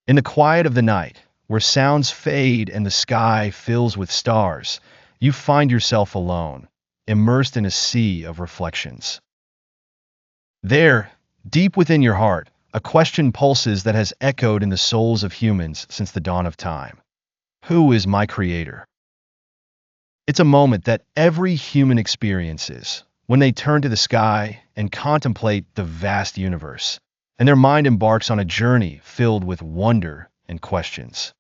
In the quiet of the night, where sounds fade and the sky fills with stars, you find yourself alone, immersed in a sea of reflections. There, deep within your heart, a question pulses that has echoed in the souls of humans since the dawn of time. Who is my creator? It's a moment that every human experiences when they turn to the sky and contemplate the vast universe, and their mind embarks on a journey filled with wonder and questions.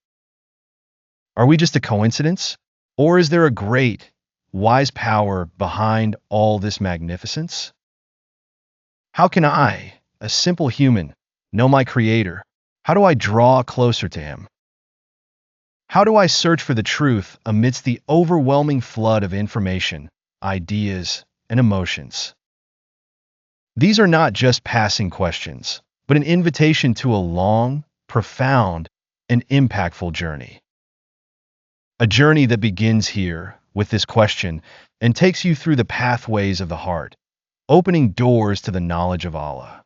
Are we just a coincidence? Or is there a great, wise power behind all this magnificence? How can I, a simple human, know my Creator? How do I draw closer to Him? How do I search for the truth amidst the overwhelming flood of information, ideas, and emotions? These are not just passing questions, but an invitation to a long, profound, and impactful journey. A journey that begins here with this question and takes you through the pathways of the heart, opening doors to the knowledge of Allah.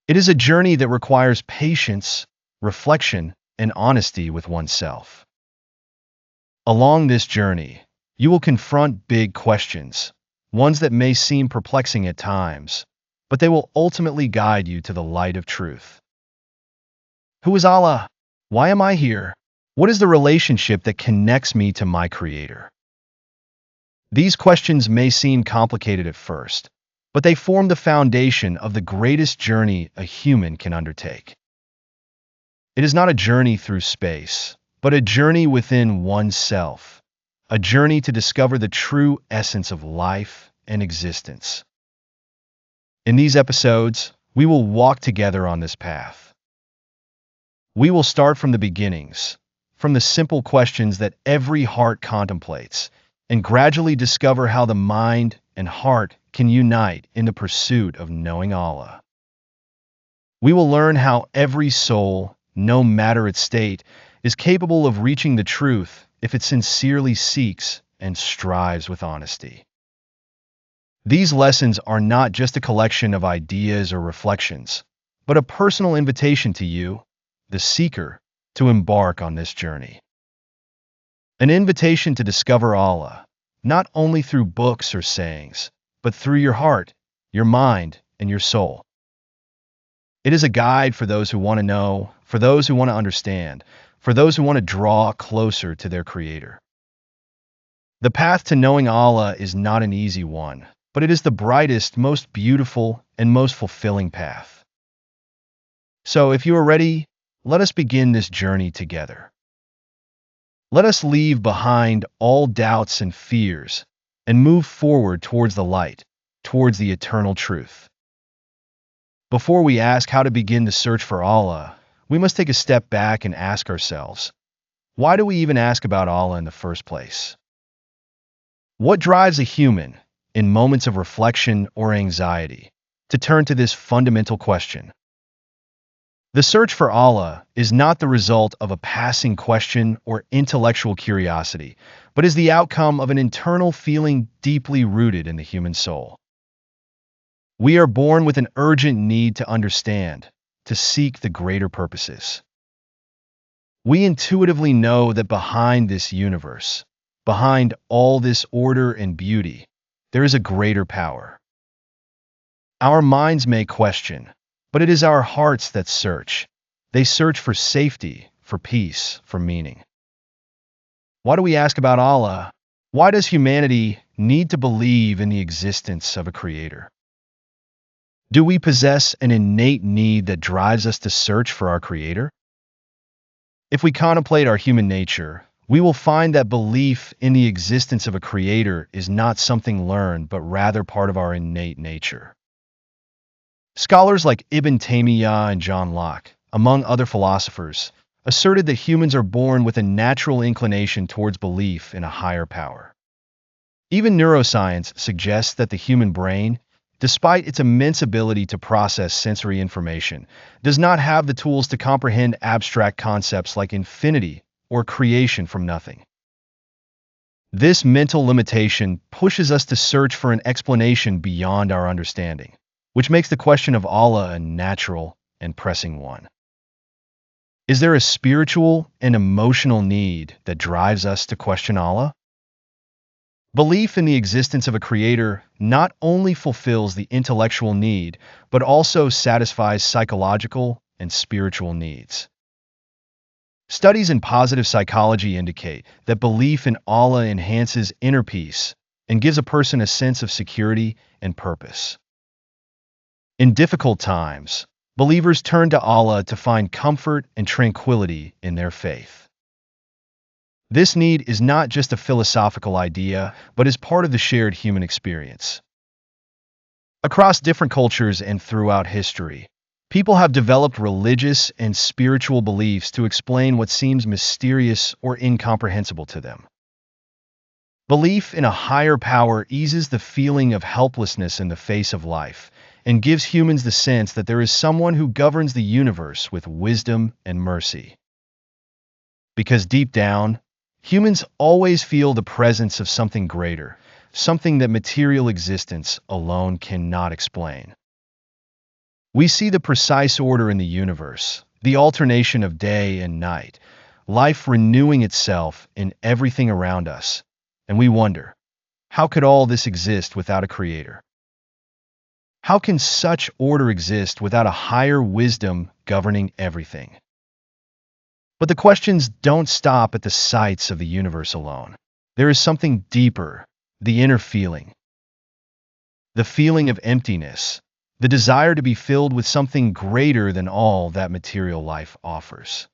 It is a journey that requires patience, reflection, and honesty with oneself. Along this journey, you will confront big questions, ones that may seem perplexing at times, but they will ultimately guide you to the light of truth. Who is Allah? Why am I here? What is the relationship that connects me to my Creator? These questions may seem complicated at first, but they form the foundation of the greatest journey a human can undertake. It is not a journey through space, but a journey within oneself, a journey to discover the true essence of life and existence. In these episodes, we will walk together on this path. We will start from the beginnings, from the simple questions that every heart contemplates, and gradually discover how the mind and heart can unite in the pursuit of knowing Allah. We will learn how every soul, no matter its state, is capable of reaching the truth if it sincerely seeks and strives with honesty. These lessons are not just a collection of ideas or reflections, but a personal invitation to you, the seeker, to embark on this journey. An invitation to discover Allah, not only through books or sayings, but through your heart, your mind, and your soul. It is a guide for those who want to know, for those who want to understand, for those who want to draw closer to their Creator. The path to knowing Allah is not an easy one, but it is the brightest, most beautiful, and most fulfilling path. So if you are ready, let us begin this journey together. Let us leave behind all doubts and fears and move forward towards the light, towards the eternal truth. Before we ask how to begin the search for Allah, we must take a step back and ask ourselves, why do we even ask about Allah in the first place? What drives a human, in moments of reflection or anxiety, to turn to this fundamental question? The search for Allah is not the result of a passing question or intellectual curiosity, but is the outcome of an internal feeling deeply rooted in the human soul. We are born with an urgent need to understand, to seek the greater purposes. We intuitively know that behind this universe, behind all this order and beauty, there is a greater power. Our minds may question, but it is our hearts that search. They search for safety, for peace, for meaning. Why do we ask about Allah? Why does humanity need to believe in the existence of a Creator? Do we possess an innate need that drives us to search for our Creator? If we contemplate our human nature, we will find that belief in the existence of a Creator is not something learned, but rather part of our innate nature. Scholars like Ibn Taymiyyah and John Locke, among other philosophers, asserted that humans are born with a natural inclination towards belief in a higher power. Even neuroscience suggests that the human brain, despite its immense ability to process sensory information, does not have the tools to comprehend abstract concepts like infinity or creation from nothing. This mental limitation pushes us to search for an explanation beyond our understanding, which makes the question of Allah a natural and pressing one. Is there a spiritual and emotional need that drives us to question Allah? Belief in the existence of a creator not only fulfills the intellectual need, but also satisfies psychological and spiritual needs. Studies in positive psychology indicate that belief in Allah enhances inner peace and gives a person a sense of security and purpose. In difficult times, believers turn to Allah to find comfort and tranquility in their faith. This need is not just a philosophical idea, but is part of the shared human experience. Across different cultures and throughout history, people have developed religious and spiritual beliefs to explain what seems mysterious or incomprehensible to them. Belief in a higher power eases the feeling of helplessness in the face of life and gives humans the sense that there is someone who governs the universe with wisdom and mercy. Because deep down, humans always feel the presence of something greater, something that material existence alone cannot explain. We see the precise order in the universe, the alternation of day and night, life renewing itself in everything around us, and we wonder, how could all this exist without a creator? How can such order exist without a higher wisdom governing everything? But the questions don't stop at the sights of the universe alone. There is something deeper, the inner feeling. The feeling of emptiness, the desire to be filled with something greater than all that material life offers.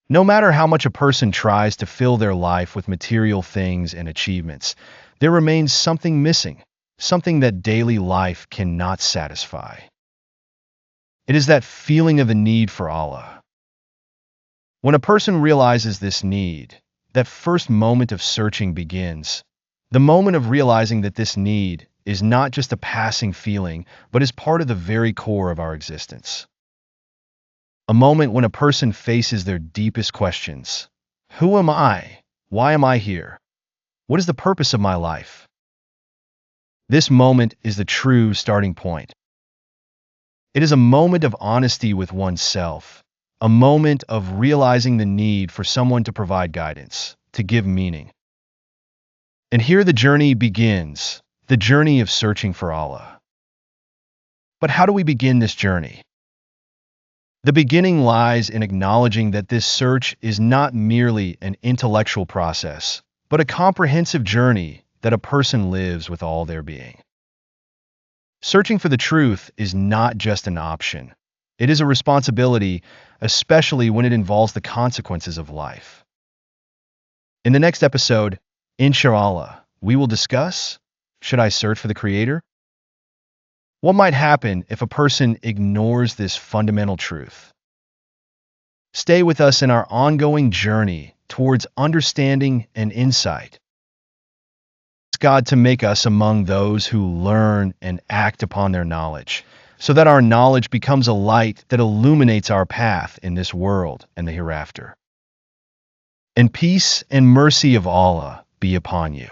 No matter how much a person tries to fill their life with material things and achievements, there remains something missing, something that daily life cannot satisfy. It is that feeling of the need for Allah. When a person realizes this need, that first moment of searching begins, the moment of realizing that this need is not just a passing feeling, but is part of the very core of our existence. A moment when a person faces their deepest questions. Who am I? Why am I here? What is the purpose of my life? This moment is the true starting point. It is a moment of honesty with oneself, a moment of realizing the need for someone to provide guidance, to give meaning. And here the journey begins, the journey of searching for Allah. But how do we begin this journey? The beginning lies in acknowledging that this search is not merely an intellectual process, but a comprehensive journey that a person lives with all their being. Searching for the truth is not just an option. It is a responsibility, especially when it involves the consequences of life. In the next episode, inshallah, we will discuss, should I search for the Creator? What might happen if a person ignores this fundamental truth? Stay with us in our ongoing journey towards understanding and insight. Ask God to make us among those who learn and act upon their knowledge, so that our knowledge becomes a light that illuminates our path in this world and the hereafter. And peace and mercy of Allah be upon you.